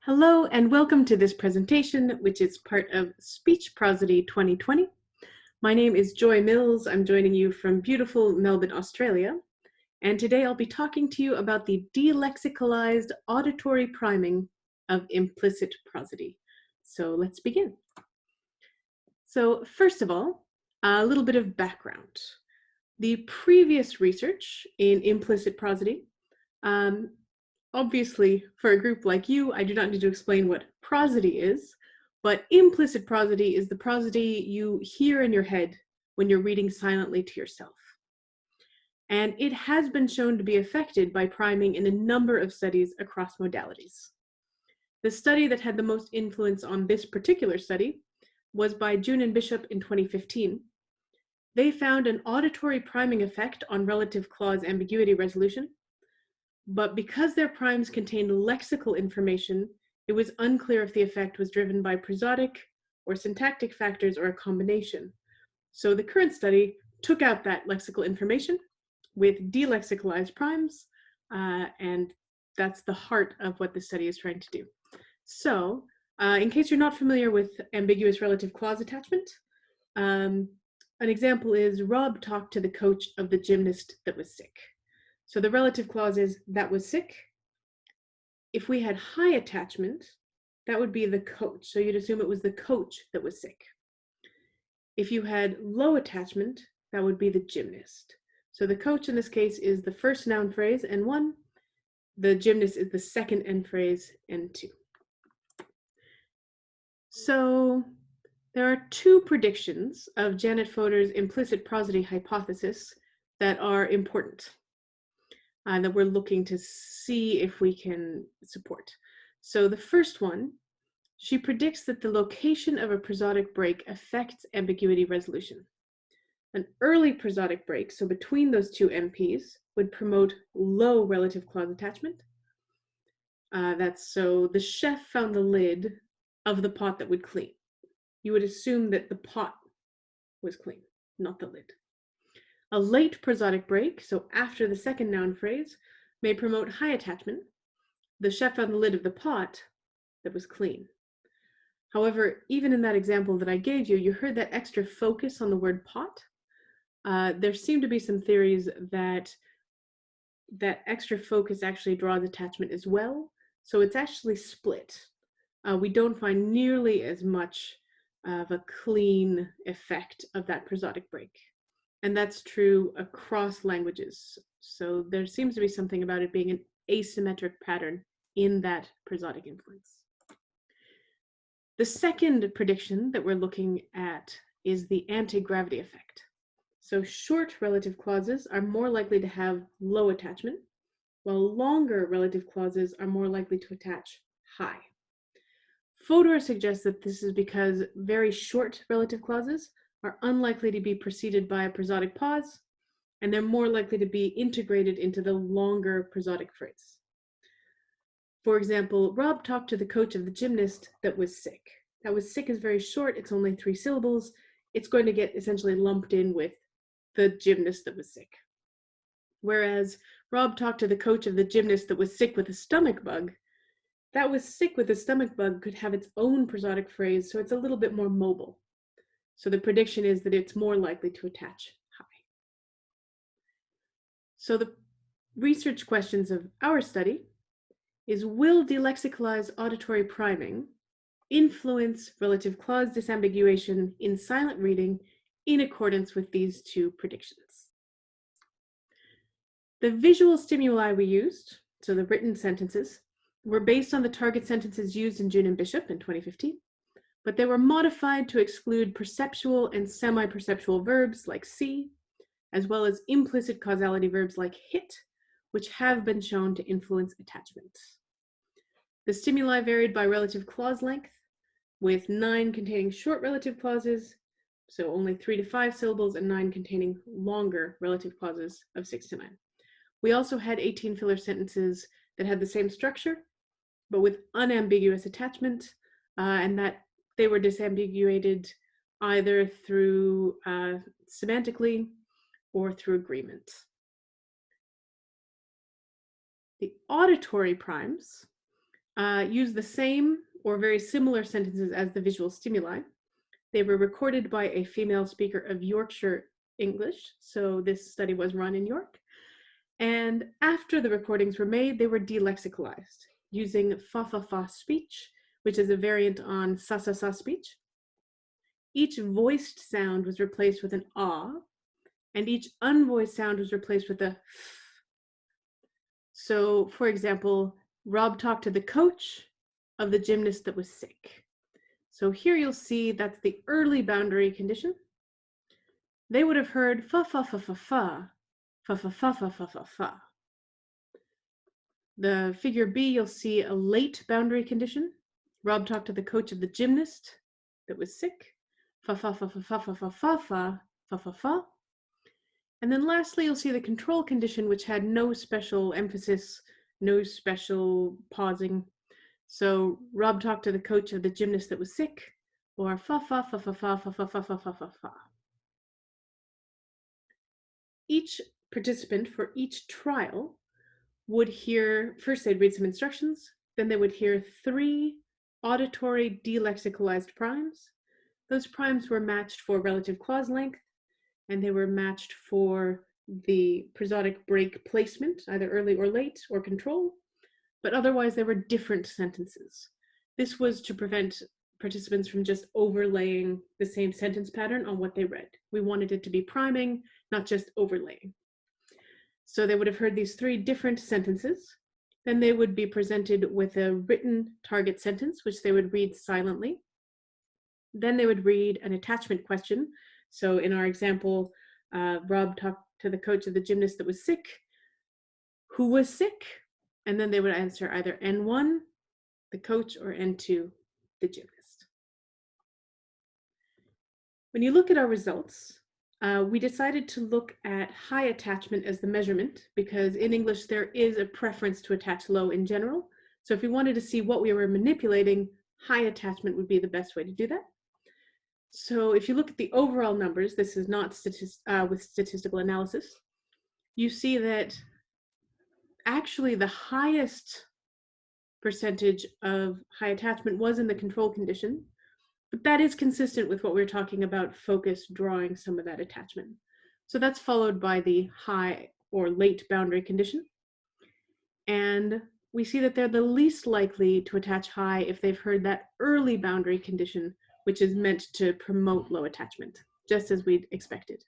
Hello and welcome to this presentation, which is part of Speech Prosody 2020. My name is Joy Mills. I'm joining you from beautiful Melbourne, Australia. And today I'll be talking to you about the delexicalized auditory priming of implicit prosody. So let's begin. So first of all, a little bit of background. The previous research in implicit prosody, obviously, for a group like you, I do not need to explain what prosody is, but implicit prosody is the prosody you hear in your head when you're reading silently to yourself. And it has been shown to be affected by priming in a number of studies across modalities. The study that had the most influence on this particular study was by June and Bishop in 2015. They found an auditory priming effect on relative clause ambiguity resolution, but because their primes contained lexical information, it was unclear if the effect was driven by prosodic or syntactic factors or a combination. So the current study took out that lexical information with delexicalized primes, and that's the heart of what the study is trying to do. So, in case you're not familiar with ambiguous relative clause attachment, an example is Rob talked to the coach of the gymnast that was sick. So the relative clause is that was sick. If we had high attachment, that would be the coach. So you'd assume it was the coach that was sick. If you had low attachment, that would be the gymnast. So the coach in this case is the first noun phrase, N1. The gymnast is the second end phrase, N2. So there are two predictions of Janet Fodor's implicit prosody hypothesis that are important. That we're looking to see if we can support. So the first one, she predicts that the location of a prosodic break affects ambiguity resolution. An early prosodic break, so between those two MPs, would promote low relative clause attachment. That's so the chef found the lid of the pot that would clean. You would assume that the pot was clean, not the lid. A late prosodic break, so after the second noun phrase, may promote high attachment. The chef found the lid of the pot that was clean. However, even in that example that I gave you, you heard that extra focus on the word pot. There seem to be some theories that that extra focus actually draws attachment as well. So it's actually split. We don't find nearly as much of a clean effect of that prosodic break. And that's true across languages. So there seems to be something about it being an asymmetric pattern in that prosodic influence. The second prediction that we're looking at is the anti-gravity effect. So short relative clauses are more likely to have low attachment, while longer relative clauses are more likely to attach high. Fodor suggests that this is because very short relative clauses are unlikely to be preceded by a prosodic pause, and they're more likely to be integrated into the longer prosodic phrase. For example, Rob talked to the coach of the gymnast that was sick. That was sick is very short, it's only 3 syllables. It's going to get essentially lumped in with the gymnast that was sick. Whereas Rob talked to the coach of the gymnast that was sick with a stomach bug, that was sick with a stomach bug could have its own prosodic phrase, so it's a little bit more mobile. So the prediction is that it's more likely to attach high. So the research questions of our study is, will delexicalized auditory priming influence relative clause disambiguation in silent reading in accordance with these two predictions? The visual stimuli we used, so the written sentences, were based on the target sentences used in June and Bishop in 2015. But they were modified to exclude perceptual and semi-perceptual verbs like see, as well as implicit causality verbs like hit, which have been shown to influence attachment. The stimuli varied by relative clause length, with 9 containing short relative clauses, so only 3 to 5 syllables, and 9 containing longer relative clauses of 6 to 9. We also had 18 filler sentences that had the same structure, but with unambiguous attachment, and that they were disambiguated either through semantically or through agreement. The auditory primes used the same or very similar sentences as the visual stimuli. They were recorded by a female speaker of Yorkshire English, so this study was run in York. And after the recordings were made, they were delexicalized using fa-fa-fa speech, which is a variant on sa-sa-sa speech. Each voiced sound was replaced with an ah, and each unvoiced sound was replaced with a f. So, for example, Rob talked to the coach of the gymnast that was sick. So here you'll see that's the early boundary condition. They would have heard fa fa fa fa fa, fa fa fa fa fa fa fa. The figure B, you'll see a late boundary condition. Rob talked to the coach of the gymnast that was sick. Fa fa fa fa fa fa fa fa fa fa fa fa. And then lastly, you'll see the control condition, which had no special emphasis, no special pausing. So Rob talked to the coach of the gymnast that was sick, or fa fa fa fa fa fa fa fa fa fa fa fa. Each participant for each trial would hear, first they'd read some instructions, then they would hear 3 auditory delexicalized primes. Those primes were matched for relative clause length, and they were matched for the prosodic break placement, either early or late or control, but otherwise they were different sentences. This was to prevent participants from just overlaying the same sentence pattern on what they read. We wanted it to be priming, not just overlaying. So they would have heard these 3 different sentences. Then they would be presented with a written target sentence, which they would read silently. Then they would read an attachment question. So in our example, Rob talked to the coach of the gymnast that was sick. Who was sick? And then they would answer either N1, the coach, or N2, the gymnast. When you look at our results, we decided to look at high attachment as the measurement because in English there is a preference to attach low in general. So if we wanted to see what we were manipulating, high attachment would be the best way to do that. So if you look at the overall numbers, this is not with statistical analysis, you see that actually the highest percentage of high attachment was in the control condition, but that is consistent with what we were talking about, focus drawing some of that attachment. So that's followed by the high or late boundary condition. And we see that they're the least likely to attach high if they've heard that early boundary condition, which is meant to promote low attachment, just as we'd expected.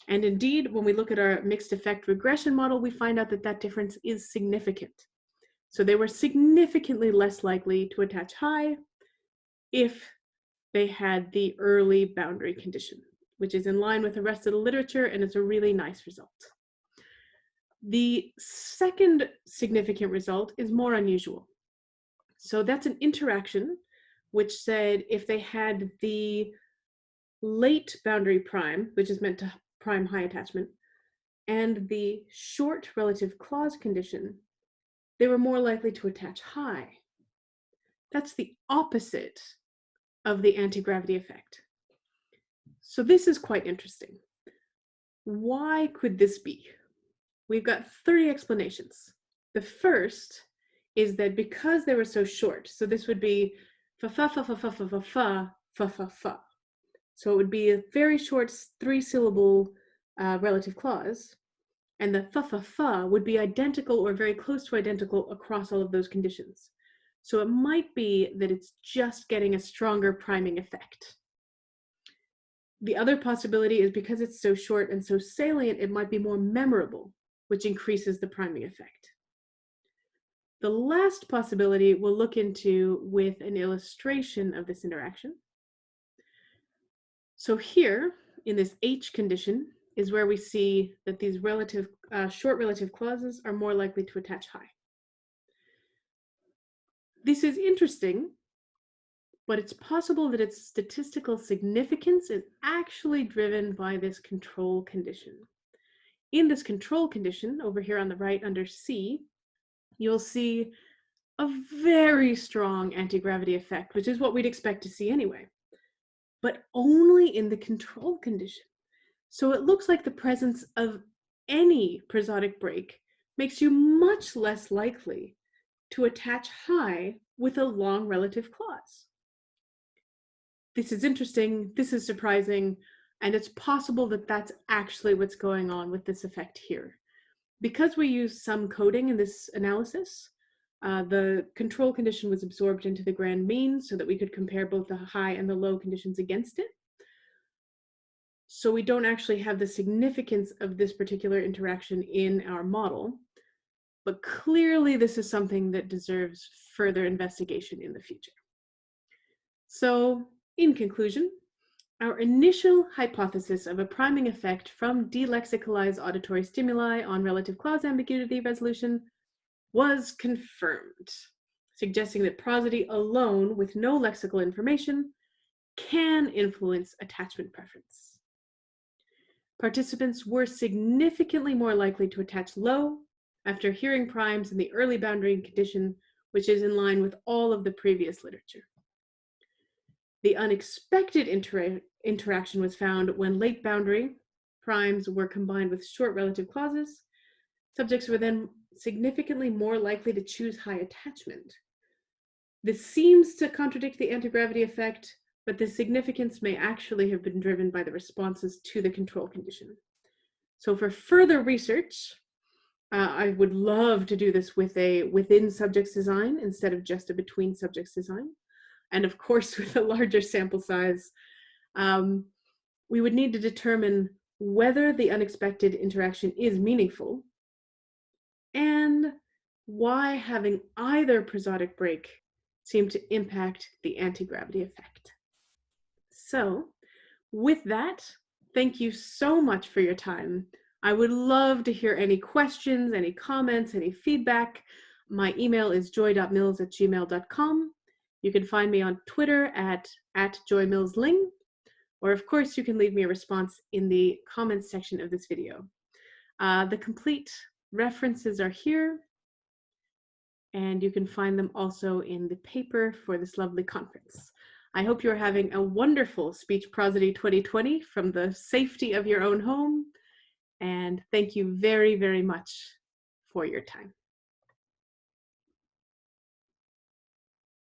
And indeed, when we look at our mixed effect regression model, we find out that that difference is significant. So they were significantly less likely to attach high if they had the early boundary condition, which is in line with the rest of the literature, and it's a really nice result. The second significant result is more unusual. So that's an interaction which said if they had the late boundary prime, which is meant to prime high attachment, and the short relative clause condition, they were more likely to attach high. That's the opposite of the anti-gravity effect. So this is quite interesting. Why could this be? We've got 3 explanations. The first is that because they were so short, so this would be fa fa fa fa fa fa fa fa fa fa fa. So it would be a very short 3-syllable relative clause, and the fa fa fa would be identical or very close to identical across all of those conditions. So it might be that it's just getting a stronger priming effect. The other possibility is because it's so short and so salient, it might be more memorable, which increases the priming effect. The last possibility we'll look into with an illustration of this interaction. So here, in this H condition, is where we see that these short relative clauses are more likely to attach high. This is interesting, but it's possible that its statistical significance is actually driven by this control condition. In this control condition, over here on the right under C, you'll see a very strong anti-gravity effect, which is what we'd expect to see anyway, but only in the control condition. So it looks like the presence of any prosodic break makes you much less likely to attach high with a long relative clause. This is interesting, this is surprising, and it's possible that that's actually what's going on with this effect here. Because we use some coding in this analysis, the control condition was absorbed into the grand mean so that we could compare both the high and the low conditions against it. So we don't actually have the significance of this particular interaction in our model, but clearly this is something that deserves further investigation in the future. So in conclusion, our initial hypothesis of a priming effect from delexicalized auditory stimuli on relative clause ambiguity resolution was confirmed, suggesting that prosody alone with no lexical information can influence attachment preference. Participants were significantly more likely to attach low after hearing primes in the early boundary condition, which is in line with all of the previous literature. The unexpected interaction was found when late boundary primes were combined with short relative clauses. Subjects were then significantly more likely to choose high attachment. This seems to contradict the anti-gravity effect, but the significance may actually have been driven by the responses to the control condition. So for further research, I would love to do this with a within subjects design instead of just a between subjects design. And of course, with a larger sample size, we would need to determine whether the unexpected interaction is meaningful and why having either prosodic break seemed to impact the anti-gravity effect. So with that, thank you so much for your time. I would love to hear any questions, any comments, any feedback. My email is joy.mills@gmail.com. You can find me on Twitter at @joymillsling, or of course you can leave me a response in the comments section of this video. The complete references are here, and you can find them also in the paper for this lovely conference. I hope you're having a wonderful Speech Prosody 2020 from the safety of your own home, and thank you very, very much for your time.